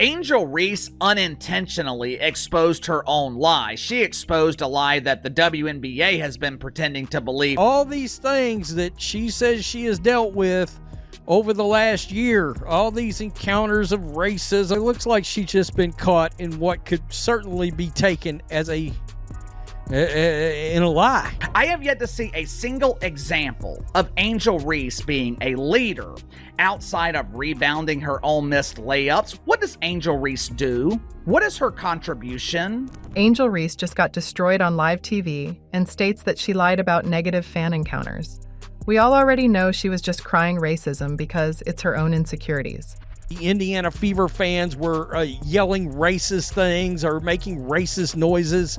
Angel Reese unintentionally exposed her own lie. She exposed a lie that the WNBA has been pretending to believe. All these things that she says she has dealt with over the last year, all these encounters of racism, it looks like she's just been caught in what could certainly be taken as in a lie. I have yet to see a single example of Angel Reese being a leader outside of rebounding her own missed layups. What does Angel Reese do? What is her contribution? Angel Reese just got destroyed on live TV and states that she lied about negative fan encounters. We all already know she was just crying racism because it's her own insecurities. The Indiana Fever fans were yelling racist things or making racist noises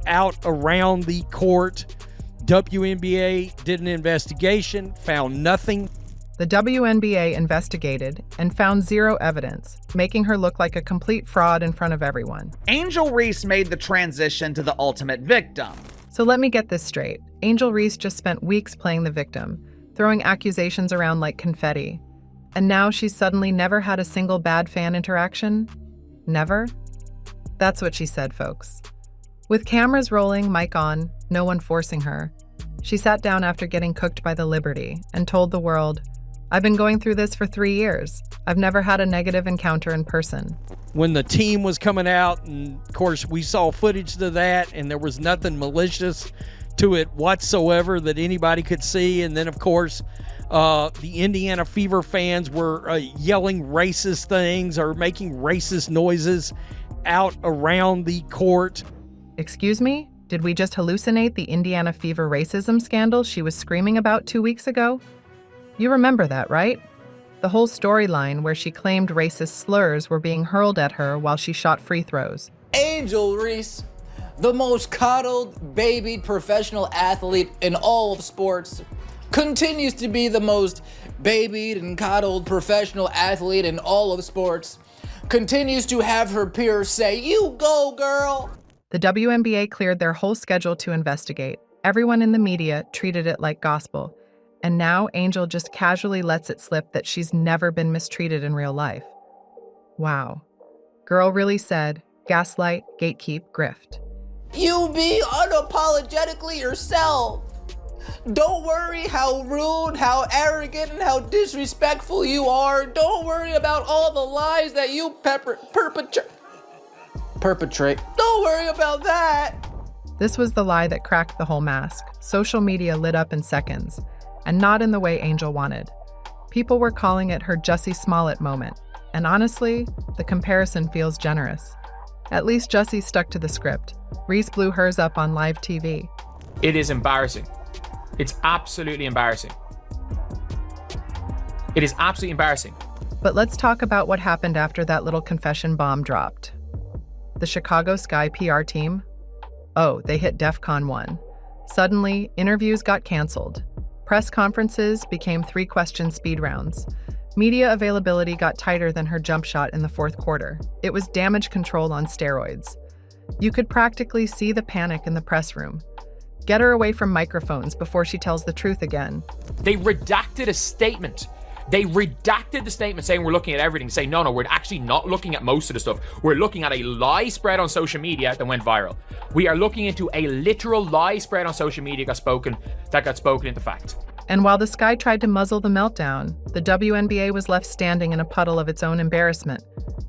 out around the court. WNBA did an investigation, found nothing. The WNBA investigated and found zero evidence, making her look like a complete fraud in front of everyone. Angel Reese made the transition to the ultimate victim. So let me get this straight. Angel Reese just spent weeks playing the victim, throwing accusations around like confetti. And now she's suddenly never had a single bad fan interaction? Never? That's what she said, folks. With cameras rolling, mic on, no one forcing her, she sat down after getting cooked by the Liberty and told the world, "I've been going through this for 3 years. I've never had a negative encounter in person." When the team was coming out, and of course we saw footage of that, and there was nothing malicious to it whatsoever that anybody could see. And then of course the Indiana Fever fans were yelling racist things or making racist noises out around the court. Excuse me? Did we just hallucinate the Indiana Fever racism scandal she was screaming about 2 weeks ago? You remember that, right? The whole storyline where she claimed racist slurs were being hurled at her while she shot free throws. Angel Reese, the most coddled, babied professional athlete in all of sports, continues to be the most babied and coddled professional athlete in all of sports, continues to have her peers say, "You go, girl." The WNBA cleared their whole schedule to investigate. Everyone in the media treated it like gospel. And now Angel just casually lets it slip that she's never been mistreated in real life. Wow. Girl really said, gaslight, gatekeep, grift. You be unapologetically yourself. Don't worry how rude, how arrogant, and how disrespectful you are. Don't worry about all the lies that you perpetrate. Don't worry about that. This was the lie that cracked the whole mask. Social media lit up in seconds, and not in the way Angel wanted. People were calling it her Jussie Smollett moment, and honestly, the comparison feels generous. At least Jussie stuck to the script. Reese blew hers up on live TV. It is embarrassing. It's absolutely embarrassing. It is absolutely embarrassing. But let's talk about what happened after that little confession bomb dropped. The Chicago Sky PR team? Oh, they hit DEFCON 1. Suddenly, interviews got canceled. Press conferences became 3-question speed rounds. Media availability got tighter than her jump shot in the fourth quarter. It was damage control on steroids. You could practically see the panic in the press room. Get her away from microphones before she tells the truth again. They redacted a statement. They redacted the statement saying we're looking at everything, saying no, we're actually not looking at most of the stuff. We're looking at a lie spread on social media that went viral. We are looking into a literal lie spread on social media that got spoken into fact. And while the Sky tried to muzzle the meltdown, the WNBA was left standing in a puddle of its own embarrassment.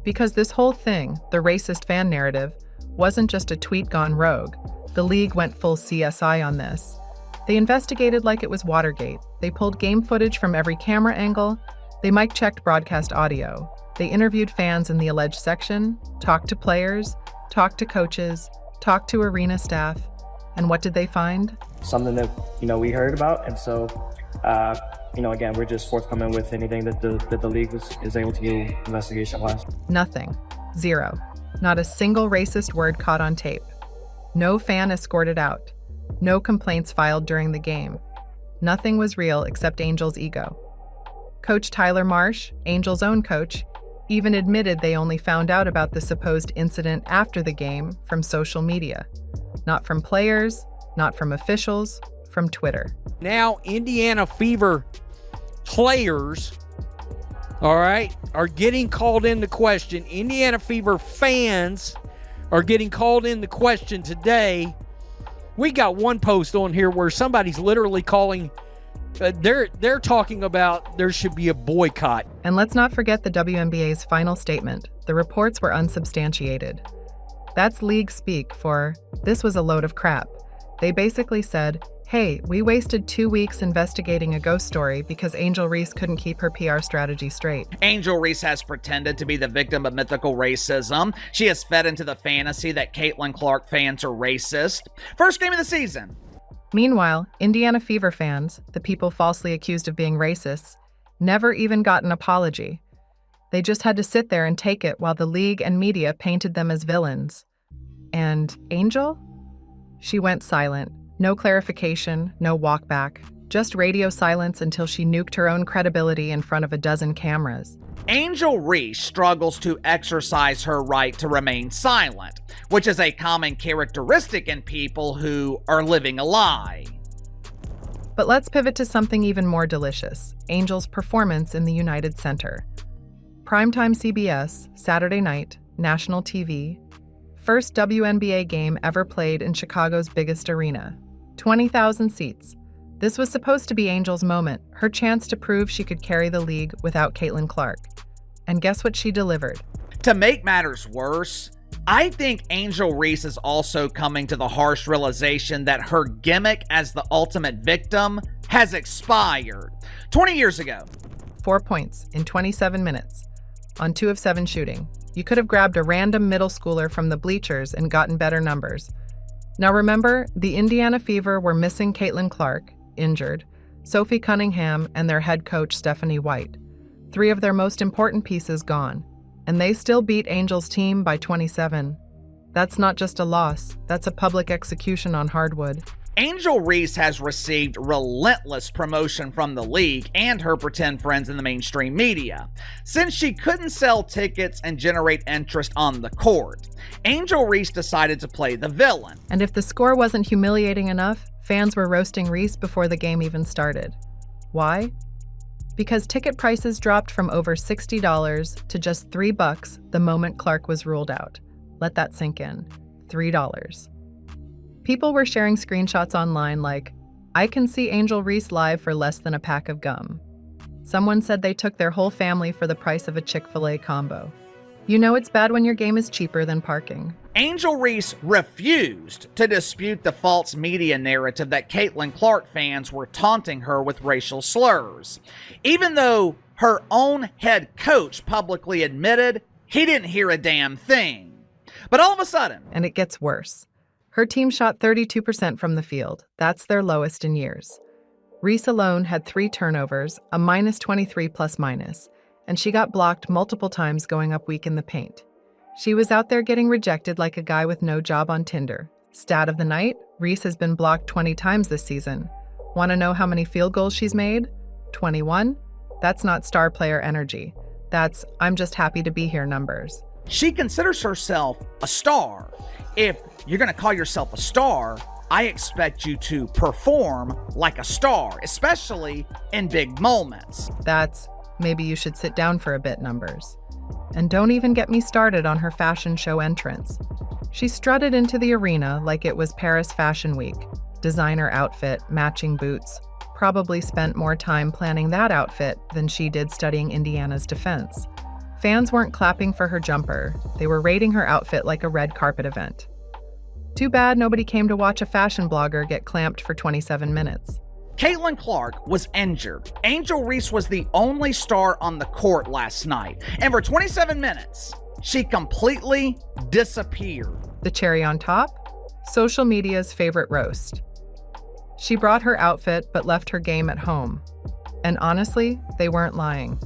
Because this whole thing, the racist fan narrative, wasn't just a tweet gone rogue. The league went full CSI on this. They investigated like it was Watergate. They pulled game footage from every camera angle. They mic-checked broadcast audio. They interviewed fans in the alleged section, talked to players, talked to coaches, talked to arena staff. And what did they find? Something that, we heard about. And so, again, we're just forthcoming with anything that the league is able to do investigation-wise. Nothing. Zero. Not a single racist word caught on tape. No fan escorted out. No complaints filed during the game. Nothing was real except Angel's ego. Coach Tyler Marsh, Angel's own coach, even admitted they only found out about the supposed incident after the game from social media. Not from players, not from officials, from Twitter. Now Indiana Fever players all right, are getting called into question. Indiana Fever fans are getting called into question today. We got one post on here where somebody's literally calling, they're talking about there should be a boycott. And let's not forget the WNBA's final statement. The reports were unsubstantiated. That's league speak for, this was a load of crap. They basically said, hey, we wasted 2 weeks investigating a ghost story because Angel Reese couldn't keep her PR strategy straight. Angel Reese has pretended to be the victim of mythical racism. She has fed into the fantasy that Caitlin Clark fans are racist. First game of the season. Meanwhile, Indiana Fever fans, the people falsely accused of being racists, never even got an apology. They just had to sit there and take it while the league and media painted them as villains. And Angel? She went silent. No clarification, no walk back. Just radio silence until she nuked her own credibility in front of a dozen cameras. Angel Reese struggles to exercise her right to remain silent, which is a common characteristic in people who are living a lie. But let's pivot to something even more delicious, Angel's performance in the United Center. Primetime CBS, Saturday night, national TV, first WNBA game ever played in Chicago's biggest arena. 20,000 seats. This was supposed to be Angel's moment, her chance to prove she could carry the league without Caitlin Clark. And guess what she delivered? To make matters worse, I think Angel Reese is also coming to the harsh realization that her gimmick as the ultimate victim has expired. 20 years ago. 4 points in 27 minutes on 2 of 7 shooting. You could have grabbed a random middle schooler from the bleachers and gotten better numbers. Now remember, the Indiana Fever were missing Caitlin Clark, injured, Sophie Cunningham, and their head coach Stephanie White. 3 of their most important pieces gone. And they still beat Angel's team by 27. That's not just a loss, that's a public execution on hardwood. Angel Reese has received relentless promotion from the league and her pretend friends in the mainstream media. Since she couldn't sell tickets and generate interest on the court, Angel Reese decided to play the villain. And if the score wasn't humiliating enough, fans were roasting Reese before the game even started. Why? Because ticket prices dropped from over $60 to just $3 the moment Clark was ruled out. Let that sink in. $3. People were sharing screenshots online like, I can see Angel Reese live for less than a pack of gum. Someone said they took their whole family for the price of a Chick-fil-A combo. You know it's bad when your game is cheaper than parking. Angel Reese refused to dispute the false media narrative that Caitlin Clark fans were taunting her with racial slurs, even though her own head coach publicly admitted he didn't hear a damn thing. But all of a sudden... And it gets worse. Her team shot 32% from the field. That's their lowest in years. Reese alone had 3 turnovers, a -23 plus-minus, and she got blocked multiple times going up weak in the paint. She was out there getting rejected like a guy with no job on Tinder. Stat of the night, Reese has been blocked 20 times this season. Want to know how many field goals she's made? 21? That's not star player energy. That's I'm just happy to be here numbers. She considers herself a star. If you're going to call yourself a star, I expect you to perform like a star, especially in big moments. That's maybe you should sit down for a bit numbers. And don't even get me started on her fashion show entrance. She strutted into the arena like it was Paris Fashion Week. Designer outfit, matching boots. Probably spent more time planning that outfit than she did studying Indiana's defense. Fans weren't clapping for her jumper. They were rating her outfit like a red carpet event. Too bad nobody came to watch a fashion blogger get clamped for 27 minutes. Caitlin Clark was injured. Angel Reese was the only star on the court last night. And for 27 minutes, she completely disappeared. The cherry on top? Social media's favorite roast. She brought her outfit but left her game at home. And honestly, they weren't lying.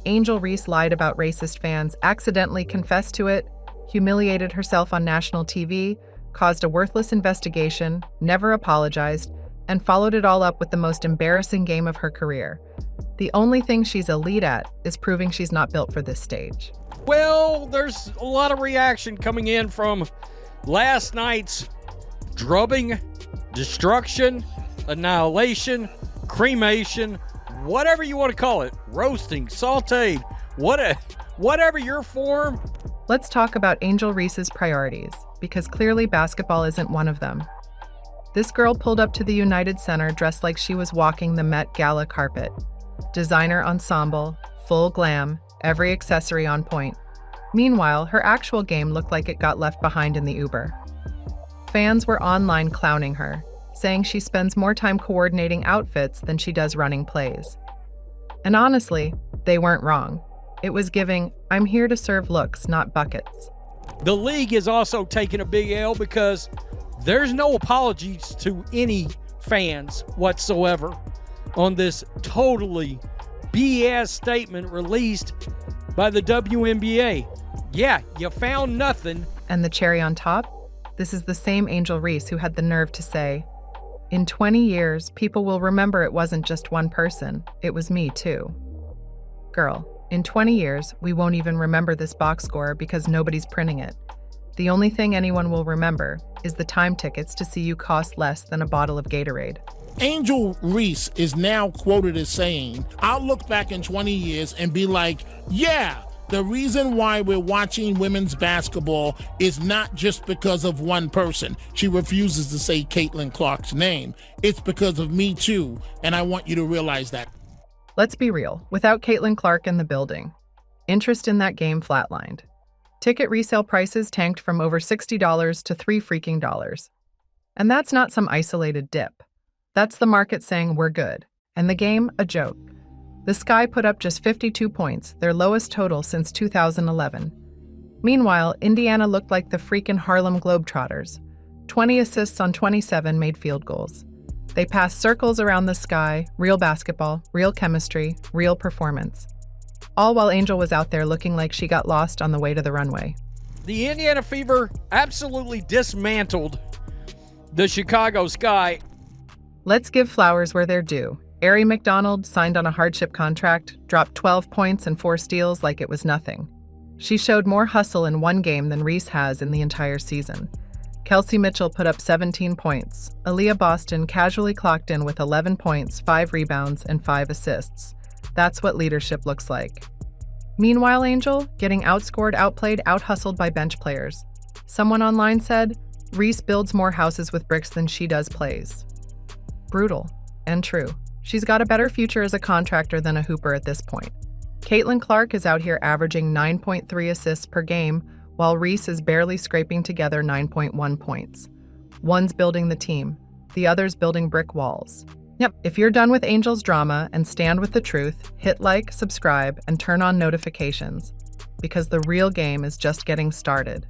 Angel Reese lied about racist fans, accidentally confessed to it, humiliated herself on national TV, caused a worthless investigation, never apologized, and followed it all up with the most embarrassing game of her career. The only thing she's elite at is proving she's not built for this stage. Well, there's a lot of reaction coming in from last night's drubbing, destruction, annihilation, cremation, whatever you want to call it, roasting, sauteed, whatever your form. Let's talk about Angel Reese's priorities, because clearly basketball isn't one of them. This girl pulled up to the United Center dressed like she was walking the Met Gala carpet. Designer ensemble, full glam, every accessory on point. Meanwhile, her actual game looked like it got left behind in the Uber. Fans were online clowning her, saying she spends more time coordinating outfits than she does running plays. And honestly, they weren't wrong. It was giving, I'm here to serve looks, not buckets. The league is also taking a big L because there's no apologies to any fans whatsoever on this totally BS statement released by the WNBA. Yeah, you found nothing. And the cherry on top? This is the same Angel Reese who had the nerve to say, in 20 years, people will remember it wasn't just one person, it was me too. Girl, in 20 years, we won't even remember this box score because nobody's printing it. The only thing anyone will remember is the time tickets to see you cost less than a bottle of Gatorade. Angel Reese is now quoted as saying, I'll look back in 20 years and be like, yeah, the reason why we're watching women's basketball is not just because of one person. She refuses to say Caitlin Clark's name. It's because of me too, and I want you to realize that. Let's be real, without Caitlin Clark in the building, interest in that game flatlined. Ticket resale prices tanked from over $60 to $3 freaking dollars. And that's not some isolated dip. That's the market saying we're good, and the game a joke. The Sky put up just 52 points, their lowest total since 2011. Meanwhile, Indiana looked like the freaking Harlem Globetrotters. 20 assists on 27 made field goals. They passed circles around the Sky, real basketball, real chemistry, real performance. All while Angel was out there looking like she got lost on the way to the runway. The Indiana Fever absolutely dismantled the Chicago Sky. Let's give flowers where they're due. Ari McDonald signed on a hardship contract, dropped 12 points and 4 steals like it was nothing. She showed more hustle in one game than Reese has in the entire season. Kelsey Mitchell put up 17 points. Aaliyah Boston casually clocked in with 11 points, 5 rebounds, and 5 assists. That's what leadership looks like. Meanwhile, Angel, getting outscored, outplayed, outhustled by bench players. Someone online said, Reese builds more houses with bricks than she does plays. Brutal, and true. She's got a better future as a contractor than a hooper at this point. Caitlin Clark is out here averaging 9.3 assists per game, while Reese is barely scraping together 9.1 points. One's building the team, the other's building brick walls. Yep, if you're done with Angel's drama and stand with the truth, hit like, subscribe, and turn on notifications, because the real game is just getting started.